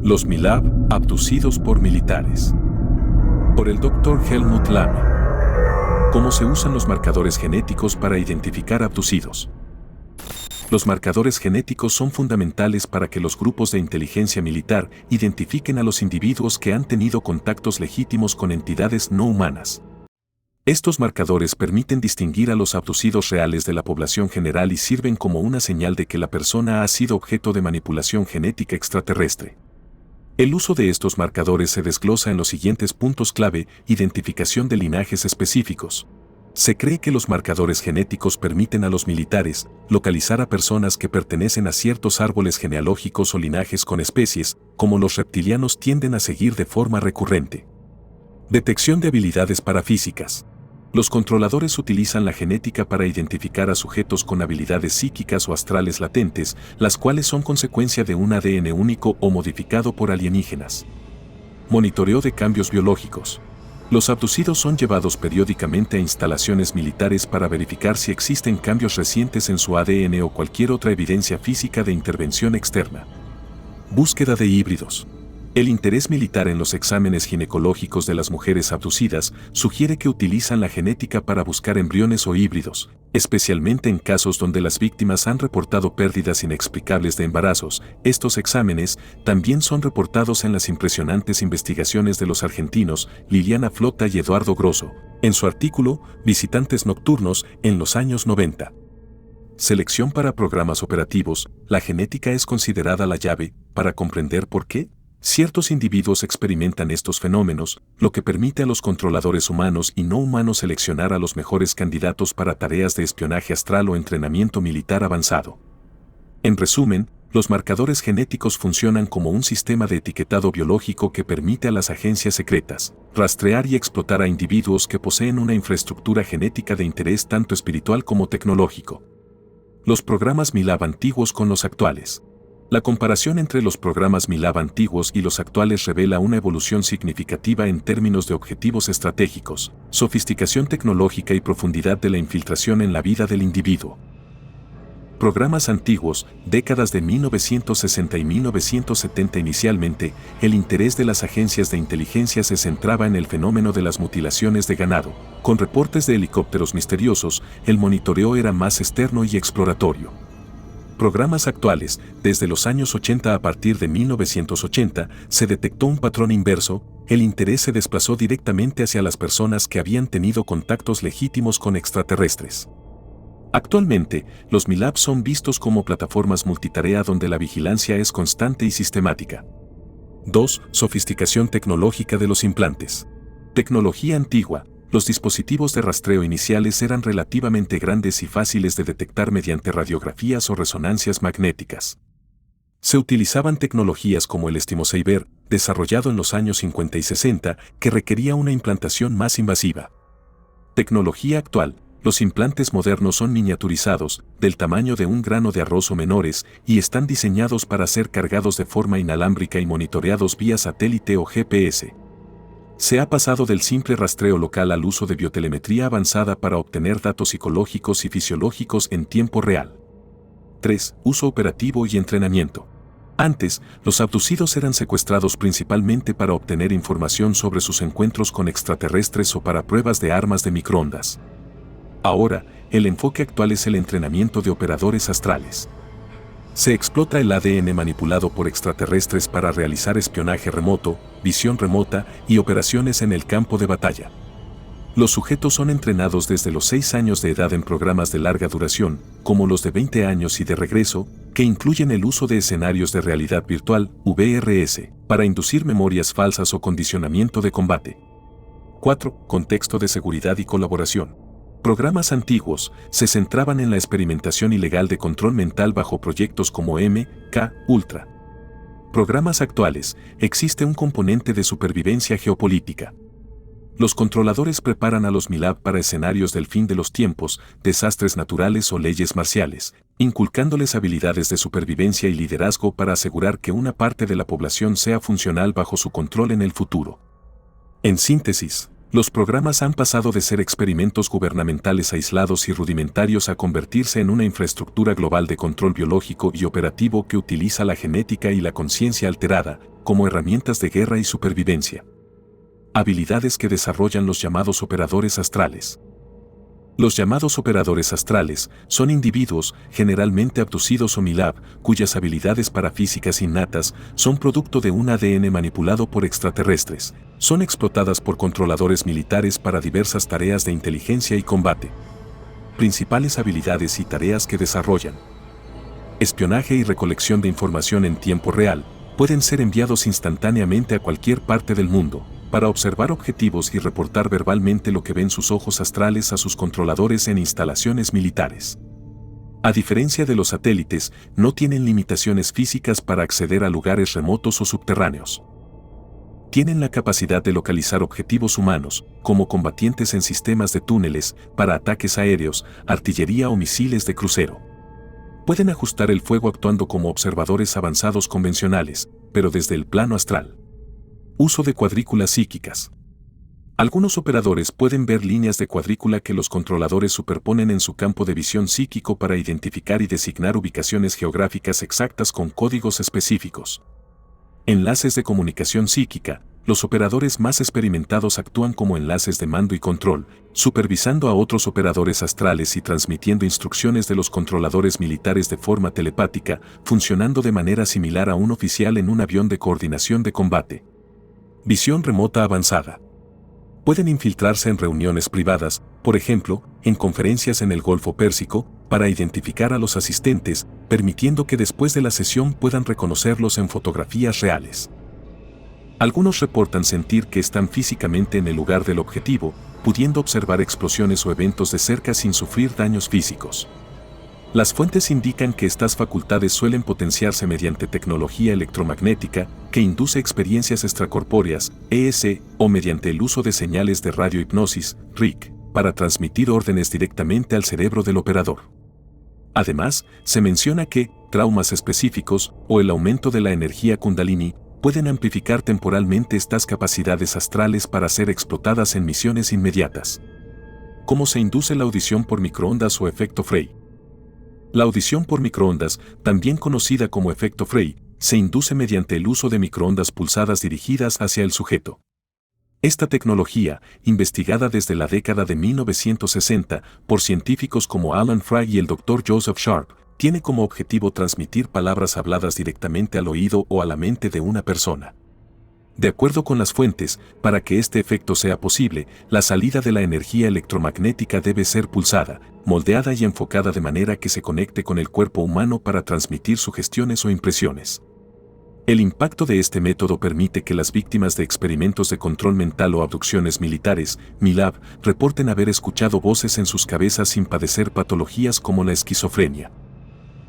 Los MILAB, abducidos por militares. Por el Dr. Helmut Lamy. ¿Cómo se usan los marcadores genéticos para identificar abducidos? Los marcadores genéticos son fundamentales para que los grupos de inteligencia militar identifiquen a los individuos que han tenido contactos legítimos con entidades no humanas. Estos marcadores permiten distinguir a los abducidos reales de la población general y sirven como una señal de que la persona ha sido objeto de manipulación genética extraterrestre. El uso de estos marcadores se desglosa en los siguientes puntos clave: identificación de linajes específicos. Se cree que los marcadores genéticos permiten a los militares localizar a personas que pertenecen a ciertos árboles genealógicos o linajes con especies, como los reptilianos tienden a seguir de forma recurrente. Detección de habilidades parafísicas. Los controladores utilizan la genética para identificar a sujetos con habilidades psíquicas o astrales latentes, las cuales son consecuencia de un ADN único o modificado por alienígenas. Monitoreo de cambios biológicos. Los abducidos son llevados periódicamente a instalaciones militares para verificar si existen cambios recientes en su ADN o cualquier otra evidencia física de intervención externa. Búsqueda de híbridos. El interés militar en los exámenes ginecológicos de las mujeres abducidas sugiere que utilizan la genética para buscar embriones o híbridos, especialmente en casos donde las víctimas han reportado pérdidas inexplicables de embarazos. Estos exámenes también son reportados en las impresionantes investigaciones de los argentinos Liliana Flota y Eduardo Grosso, en su artículo Visitantes Nocturnos en los años 90. Selección para programas operativos. La genética es considerada la llave para comprender por qué ciertos individuos experimentan estos fenómenos, lo que permite a los controladores humanos y no humanos seleccionar a los mejores candidatos para tareas de espionaje astral o entrenamiento militar avanzado. En resumen, los marcadores genéticos funcionan como un sistema de etiquetado biológico que permite a las agencias secretas rastrear y explotar a individuos que poseen una infraestructura genética de interés tanto espiritual como tecnológico. Los programas MILAB antiguos con los actuales. La comparación entre los programas MILAB antiguos y los actuales revela una evolución significativa en términos de objetivos estratégicos, sofisticación tecnológica y profundidad de la infiltración en la vida del individuo. Programas antiguos, décadas de 1960 y 1970. Inicialmente, el interés de las agencias de inteligencia se centraba en el fenómeno de las mutilaciones de ganado. Con reportes de helicópteros misteriosos, el monitoreo era más externo y exploratorio. Programas actuales, desde los años 80 a partir de 1980, se detectó un patrón inverso: el interés se desplazó directamente hacia las personas que habían tenido contactos legítimos con extraterrestres. Actualmente, los MILAB son vistos como plataformas multitarea donde la vigilancia es constante y sistemática. 2. Sofisticación tecnológica de los implantes. Tecnología antigua. Los dispositivos de rastreo iniciales eran relativamente grandes y fáciles de detectar mediante radiografías o resonancias magnéticas. Se utilizaban tecnologías como el Estimosaver, desarrollado en los años 50 y 60, que requería una implantación más invasiva. Tecnología actual. Los implantes modernos son miniaturizados, del tamaño de un grano de arroz o menores, y están diseñados para ser cargados de forma inalámbrica y monitoreados vía satélite o GPS. Se ha pasado del simple rastreo local al uso de biotelemetría avanzada para obtener datos psicológicos y fisiológicos en tiempo real. 3. Uso operativo y entrenamiento. Antes, los abducidos eran secuestrados principalmente para obtener información sobre sus encuentros con extraterrestres o para pruebas de armas de microondas. Ahora, el enfoque actual es el entrenamiento de operadores astrales. Se explota el ADN manipulado por extraterrestres para realizar espionaje remoto, visión remota y operaciones en el campo de batalla. Los sujetos son entrenados desde los 6 años de edad en programas de larga duración, como los de 20 años y de regreso, que incluyen el uso de escenarios de realidad virtual, VRS, para inducir memorias falsas o condicionamiento de combate. 4. Contexto de seguridad y colaboración. Programas antiguos se centraban en la experimentación ilegal de control mental bajo proyectos como MK Ultra. Programas actuales, existe un componente de supervivencia geopolítica. Los controladores preparan a los MILAB para escenarios del fin de los tiempos, desastres naturales o leyes marciales, inculcándoles habilidades de supervivencia y liderazgo para asegurar que una parte de la población sea funcional bajo su control en el futuro. En síntesis, Los programas han pasado de ser experimentos gubernamentales aislados y rudimentarios a convertirse en una infraestructura global de control biológico y operativo que utiliza la genética y la conciencia alterada como herramientas de guerra y supervivencia. Habilidades que desarrollan los llamados operadores astrales. Los llamados operadores astrales son individuos, generalmente abducidos o MILAB, cuyas habilidades parafísicas innatas son producto de un ADN manipulado por extraterrestres. Son explotadas por controladores militares para diversas tareas de inteligencia y combate. Principales habilidades y tareas que desarrollan: espionaje y recolección de información en tiempo real. Pueden ser enviados instantáneamente a cualquier parte del mundo para observar objetivos y reportar verbalmente lo que ven sus ojos astrales a sus controladores en instalaciones militares. A diferencia de los satélites, no tienen limitaciones físicas para acceder a lugares remotos o subterráneos. Tienen la capacidad de localizar objetivos humanos, como combatientes en sistemas de túneles, para ataques aéreos, artillería o misiles de crucero. Pueden ajustar el fuego actuando como observadores avanzados convencionales, pero desde el plano astral. Uso de cuadrículas psíquicas. Algunos operadores pueden ver líneas de cuadrícula que los controladores superponen en su campo de visión psíquico para identificar y designar ubicaciones geográficas exactas con códigos específicos. Enlaces de comunicación psíquica. Los operadores más experimentados actúan como enlaces de mando y control, supervisando a otros operadores astrales y transmitiendo instrucciones de los controladores militares de forma telepática, funcionando de manera similar a un oficial en un avión de coordinación de combate. Visión remota avanzada. Pueden infiltrarse en reuniones privadas, por ejemplo, en conferencias en el Golfo Pérsico, para identificar a los asistentes, permitiendo que después de la sesión puedan reconocerlos en fotografías reales. Algunos reportan sentir que están físicamente en el lugar del objetivo, pudiendo observar explosiones o eventos de cerca sin sufrir daños físicos. Las fuentes indican que estas facultades suelen potenciarse mediante tecnología electromagnética, que induce experiencias extracorpóreas, ES, o mediante el uso de señales de radiohipnosis, RIC, para transmitir órdenes directamente al cerebro del operador. Además, se menciona que traumas específicos o el aumento de la energía Kundalini pueden amplificar temporalmente estas capacidades astrales para ser explotadas en misiones inmediatas. ¿Cómo se induce la audición por microondas o efecto Frey? La audición por microondas, también conocida como efecto Frey, se induce mediante el uso de microondas pulsadas dirigidas hacia el sujeto. Esta tecnología, investigada desde la década de 1960 por científicos como Alan Fry y el Dr. Joseph Sharp, tiene como objetivo transmitir palabras habladas directamente al oído o a la mente de una persona. De acuerdo con las fuentes, para que este efecto sea posible, la salida de la energía electromagnética debe ser pulsada, moldeada y enfocada de manera que se conecte con el cuerpo humano para transmitir sugestiones o impresiones. El impacto de este método permite que las víctimas de experimentos de control mental o abducciones militares, MILAB, reporten haber escuchado voces en sus cabezas sin padecer patologías como la esquizofrenia.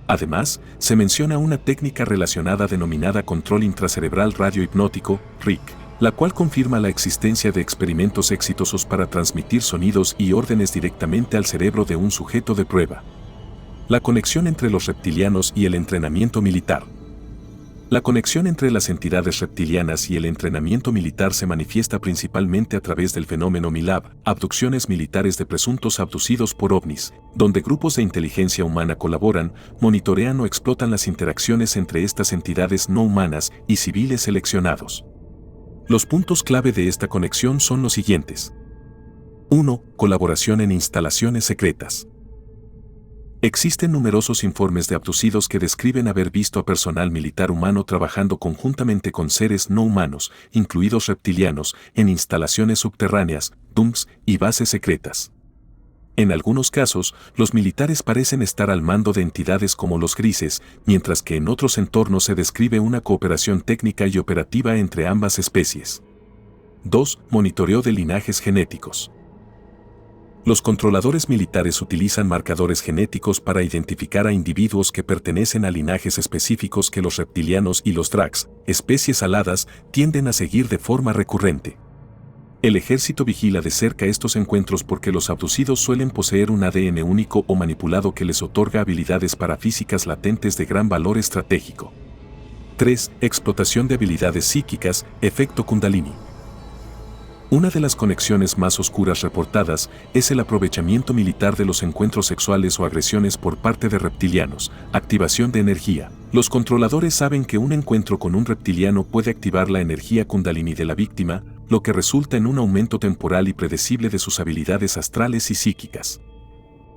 Además, se menciona una técnica relacionada denominada control intracerebral radiohipnótico, RIC, la cual confirma la existencia de experimentos exitosos para transmitir sonidos y órdenes directamente al cerebro de un sujeto de prueba. La conexión entre los reptilianos y el entrenamiento militar. La conexión entre las entidades reptilianas y el entrenamiento militar se manifiesta principalmente a través del fenómeno MILAB, abducciones militares de presuntos abducidos por ovnis, donde grupos de inteligencia humana colaboran, monitorean o explotan las interacciones entre estas entidades no humanas y civiles seleccionados. Los puntos clave de esta conexión son los siguientes. 1. Colaboración en instalaciones secretas. Existen numerosos informes de abducidos que describen haber visto a personal militar humano trabajando conjuntamente con seres no humanos, incluidos reptilianos, en instalaciones subterráneas, DUMS y bases secretas. En algunos casos, los militares parecen estar al mando de entidades como los grises, mientras que en otros entornos se describe una cooperación técnica y operativa entre ambas especies. 2. Monitoreo de linajes genéticos. Los controladores militares utilizan marcadores genéticos para identificar a individuos que pertenecen a linajes específicos que los reptilianos y los Drax, especies aladas, tienden a seguir de forma recurrente. El ejército vigila de cerca estos encuentros porque los abducidos suelen poseer un ADN único o manipulado que les otorga habilidades parafísicas latentes de gran valor estratégico. 3. Explotación de habilidades psíquicas, efecto Kundalini. Una de las conexiones más oscuras reportadas es el aprovechamiento militar de los encuentros sexuales o agresiones por parte de reptilianos. Activación de energía. Los controladores saben que un encuentro con un reptiliano puede activar la energía Kundalini de la víctima, lo que resulta en un aumento temporal y predecible de sus habilidades astrales y psíquicas.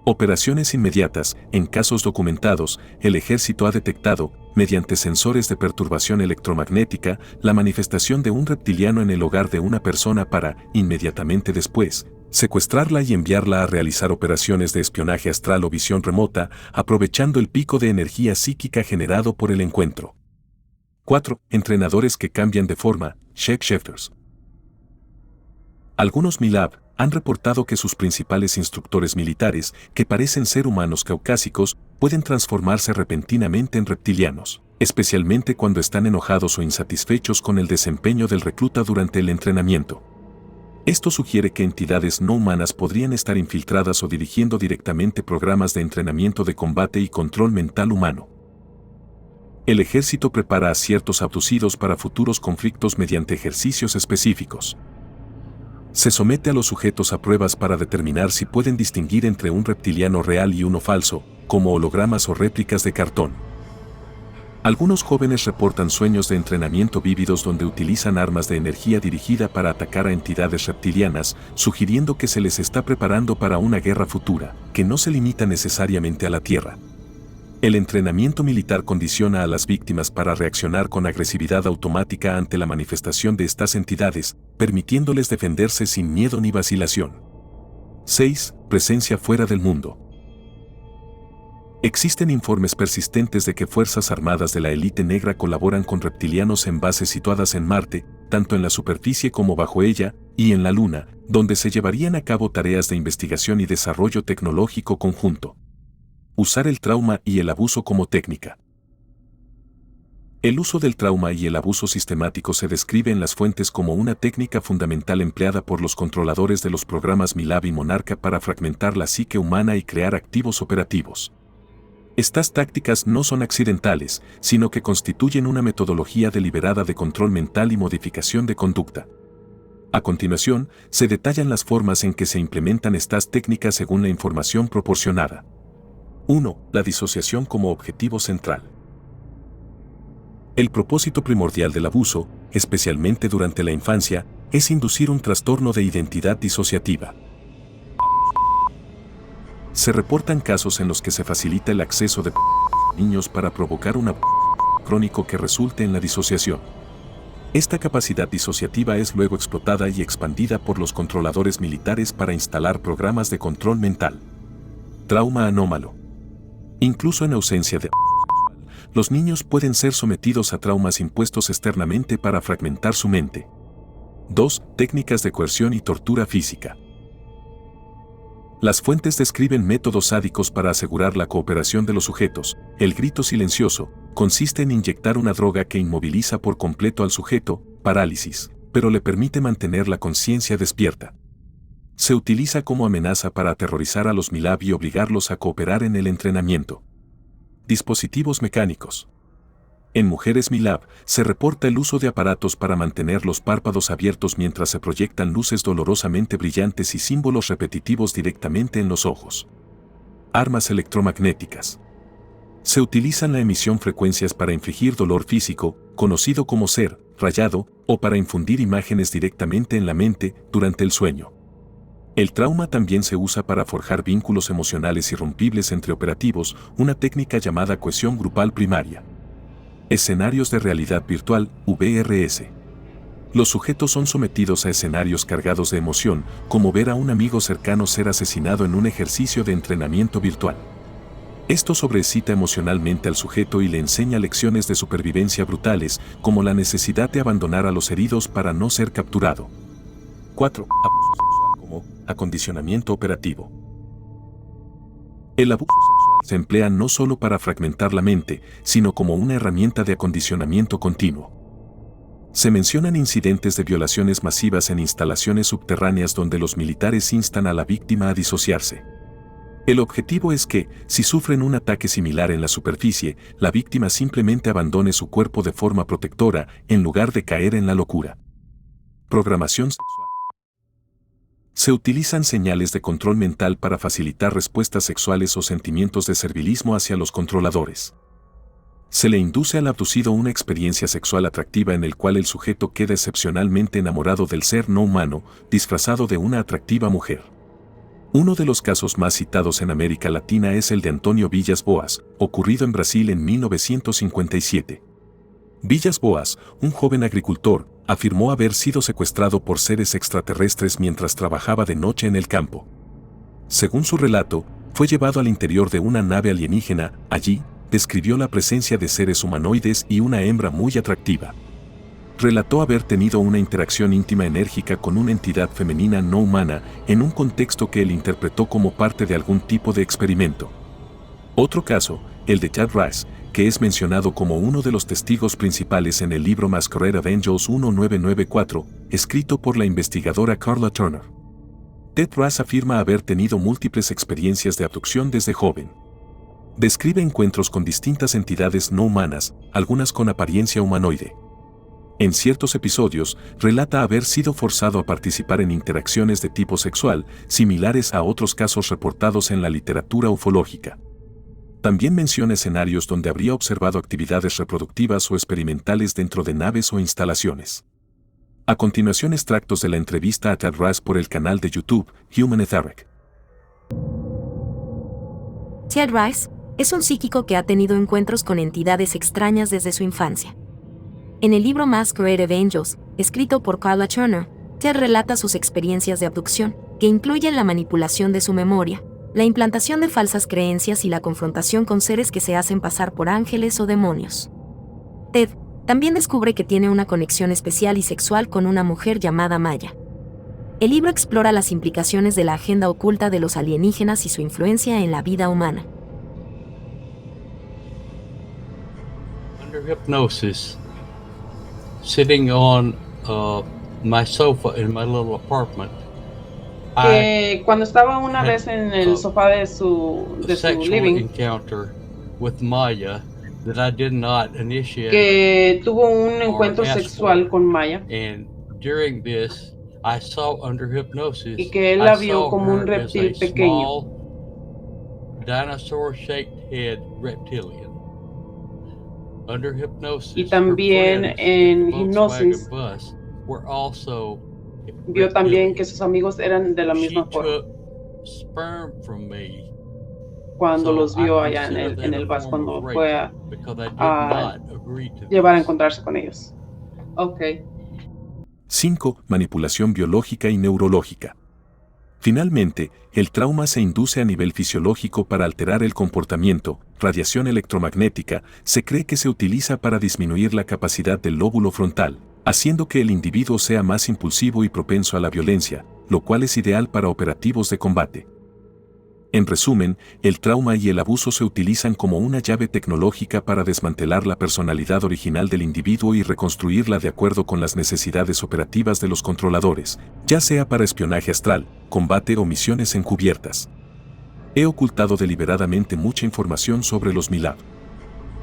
Operaciones inmediatas. En casos documentados, el ejército ha detectado, mediante sensores de perturbación electromagnética, la manifestación de un reptiliano en el hogar de una persona para, inmediatamente después, secuestrarla y enviarla a realizar operaciones de espionaje astral o visión remota, aprovechando el pico de energía psíquica generado por el encuentro. 4. Entrenadores que cambian de forma, shapeshifters. Algunos MILAB han reportado que sus principales instructores militares, que parecen ser humanos caucásicos, pueden transformarse repentinamente en reptilianos, especialmente cuando están enojados o insatisfechos con el desempeño del recluta durante el entrenamiento. Esto sugiere que entidades no humanas podrían estar infiltradas o dirigiendo directamente programas de entrenamiento de combate y control mental humano. El ejército prepara a ciertos abducidos para futuros conflictos mediante ejercicios específicos. Se somete a los sujetos a pruebas para determinar si pueden distinguir entre un reptiliano real y uno falso, como hologramas o réplicas de cartón. Algunos jóvenes reportan sueños de entrenamiento vívidos donde utilizan armas de energía dirigida para atacar a entidades reptilianas, sugiriendo que se les está preparando para una guerra futura, que no se limita necesariamente a la Tierra. El entrenamiento militar condiciona a las víctimas para reaccionar con agresividad automática ante la manifestación de estas entidades, permitiéndoles defenderse sin miedo ni vacilación. 6. Presencia fuera del mundo. Existen informes persistentes de que fuerzas armadas de la élite negra colaboran con reptilianos en bases situadas en Marte, tanto en la superficie como bajo ella, y en la Luna, donde se llevarían a cabo tareas de investigación y desarrollo tecnológico conjunto. Usar el trauma y el abuso como técnica. El uso del trauma y el abuso sistemático se describe en las fuentes como una técnica fundamental empleada por los controladores de los programas MILAB y Monarca para fragmentar la psique humana y crear activos operativos. Estas tácticas no son accidentales, sino que constituyen una metodología deliberada de control mental y modificación de conducta. A continuación, se detallan las formas en que se implementan estas técnicas según la información proporcionada. 1. La disociación como objetivo central. El propósito primordial del abuso, especialmente durante la infancia, es inducir un trastorno de identidad disociativa. Se reportan casos en los que se facilita el acceso de niños para provocar un crónico que resulte en la disociación. Esta capacidad disociativa es luego explotada y expandida por los controladores militares para instalar programas de control mental. Trauma anómalo. Incluso en ausencia de los niños pueden ser sometidos a traumas impuestos externamente para fragmentar su mente. 2. Técnicas de coerción y tortura física. Las fuentes describen métodos sádicos para asegurar la cooperación de los sujetos. El grito silencioso consiste en inyectar una droga que inmoviliza por completo al sujeto, parálisis, pero le permite mantener la conciencia despierta. Se utiliza como amenaza para aterrorizar a los MILAB y obligarlos a cooperar en el entrenamiento. Dispositivos mecánicos. En mujeres MILAB se reporta el uso de aparatos para mantener los párpados abiertos mientras se proyectan luces dolorosamente brillantes y símbolos repetitivos directamente en los ojos. Armas electromagnéticas. Se utilizan la emisión frecuencias para infligir dolor físico, conocido como ser rayado, o para infundir imágenes directamente en la mente durante el sueño. El trauma también se usa para forjar vínculos emocionales irrompibles entre operativos, una técnica llamada cohesión grupal primaria. Escenarios de realidad virtual, VRS. Los sujetos son sometidos a escenarios cargados de emoción, como ver a un amigo cercano ser asesinado en un ejercicio de entrenamiento virtual. Esto sobreexcita emocionalmente al sujeto y le enseña lecciones de supervivencia brutales, como la necesidad de abandonar a los heridos para no ser capturado. 4. Acondicionamiento operativo. El abuso sexual se emplea no solo para fragmentar la mente, sino como una herramienta de acondicionamiento continuo. Se mencionan incidentes de violaciones masivas en instalaciones subterráneas donde los militares instan a la víctima a disociarse. El objetivo es que, si sufren un ataque similar en la superficie, la víctima simplemente abandone su cuerpo de forma protectora, en lugar de caer en la locura. Programación sexual. Se utilizan señales de control mental para facilitar respuestas sexuales o sentimientos de servilismo hacia los controladores. Se le induce al abducido una experiencia sexual atractiva en el cual el sujeto queda excepcionalmente enamorado del ser no humano, disfrazado de una atractiva mujer. Uno de los casos más citados en América Latina es el de Antonio Villas Boas, ocurrido en Brasil en 1957. Villas Boas, un joven agricultor, afirmó haber sido secuestrado por seres extraterrestres mientras trabajaba de noche en el campo. Según su relato, fue llevado al interior de una nave alienígena. Allí, describió la presencia de seres humanoides y una hembra muy atractiva. Relató haber tenido una interacción íntima enérgica con una entidad femenina no humana en un contexto que él interpretó como parte de algún tipo de experimento. Otro caso, el de Ted Rice, que es mencionado como uno de los testigos principales en el libro Masquerade of Angels 1994, escrito por la investigadora Carla Turner. Ted Rice afirma haber tenido múltiples experiencias de abducción desde joven. Describe encuentros con distintas entidades no humanas, algunas con apariencia humanoide. En ciertos episodios, relata haber sido forzado a participar en interacciones de tipo sexual, similares a otros casos reportados en la literatura ufológica. También menciona escenarios donde habría observado actividades reproductivas o experimentales dentro de naves o instalaciones. A continuación, extractos de la entrevista a Ted Rice por el canal de YouTube Human Etheric. Ted Rice es un psíquico que ha tenido encuentros con entidades extrañas desde su infancia. En el libro Masquerade of Angels, escrito por Carla Turner, Ted relata sus experiencias de abducción, que incluyen la manipulación de su memoria, la implantación de falsas creencias y la confrontación con seres que se hacen pasar por ángeles o demonios. Ted también descubre que tiene una conexión especial y sexual con una mujer llamada Maya. El libro explora las implicaciones de la agenda oculta de los alienígenas y su influencia en la vida humana. Under hypnosis, sitting on my sofa in my little apartment, cuando estaba una vez en el sofá de su living, encounter with Maya that I did not initiate, que tuvo un encuentro sexual con Maya, and during this I saw under hypnosis, y que él la vio como un reptil pequeño, dinosaur-shaped head reptilian. Under hypnosis, y también en hipnosis vio también que sus amigos eran de la misma forma. Cuando los vio allá en el bus, cuando fue a llevar a encontrarse con ellos. Ok. 5. Manipulación biológica y neurológica. Finalmente, el trauma se induce a nivel fisiológico para alterar el comportamiento. Radiación electromagnética se cree que se utiliza para disminuir la capacidad del lóbulo frontal, haciendo que el individuo sea más impulsivo y propenso a la violencia, lo cual es ideal para operativos de combate. En resumen, el trauma y el abuso se utilizan como una llave tecnológica para desmantelar la personalidad original del individuo y reconstruirla de acuerdo con las necesidades operativas de los controladores, ya sea para espionaje astral, combate o misiones encubiertas. He ocultado deliberadamente mucha información sobre los MILAB.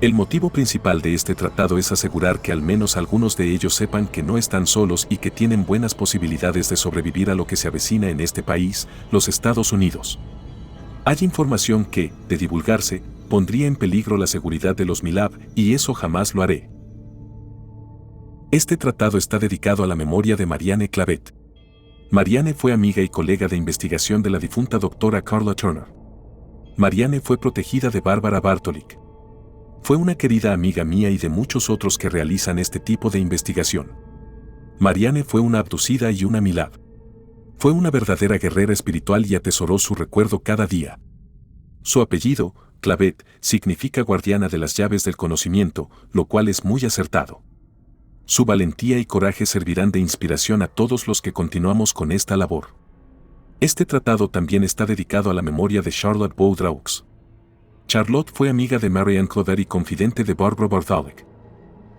El motivo principal de este tratado es asegurar que al menos algunos de ellos sepan que no están solos y que tienen buenas posibilidades de sobrevivir a lo que se avecina en este país, los Estados Unidos. Hay información que, de divulgarse, pondría en peligro la seguridad de los MILAB, y eso jamás lo haré. Este tratado está dedicado a la memoria de Marianne Clavet. Marianne fue amiga y colega de investigación de la difunta doctora Carla Turner. Marianne fue protegida de Bárbara Bartolick. Fue una querida amiga mía y de muchos otros que realizan este tipo de investigación. Marianne fue una abducida y una MILAB. Fue una verdadera guerrera espiritual y atesoró su recuerdo cada día. Su apellido, Clavet, significa guardiana de las llaves del conocimiento, lo cual es muy acertado. Su valentía y coraje servirán de inspiración a todos los que continuamos con esta labor. Este tratado también está dedicado a la memoria de Charlotte Boudreaux. Charlotte fue amiga de Marianne Clavet y confidente de Barbara Bartholic.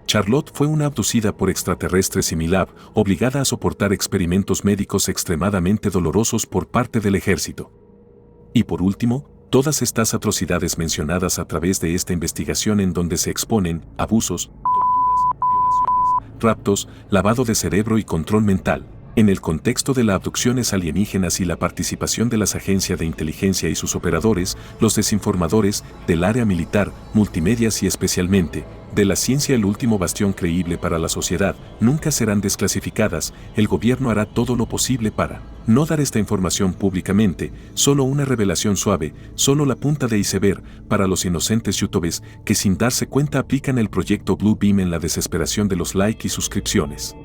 Charlotte fue una abducida por extraterrestres y MILAB, obligada a soportar experimentos médicos extremadamente dolorosos por parte del ejército. Y por último, todas estas atrocidades mencionadas a través de esta investigación en donde se exponen abusos, torturas, violaciones, raptos, lavado de cerebro y control mental, En el contexto de las abducciones alienígenas y la participación de las agencias de inteligencia y sus operadores, los desinformadores, del área militar, multimedias y especialmente, de la ciencia el último bastión creíble para la sociedad, nunca serán desclasificadas, el gobierno hará todo lo posible para no dar esta información públicamente, solo una revelación suave, solo la punta de iceberg, para los inocentes youtubers que sin darse cuenta aplican el proyecto Blue Beam en la desesperación de los likes y suscripciones.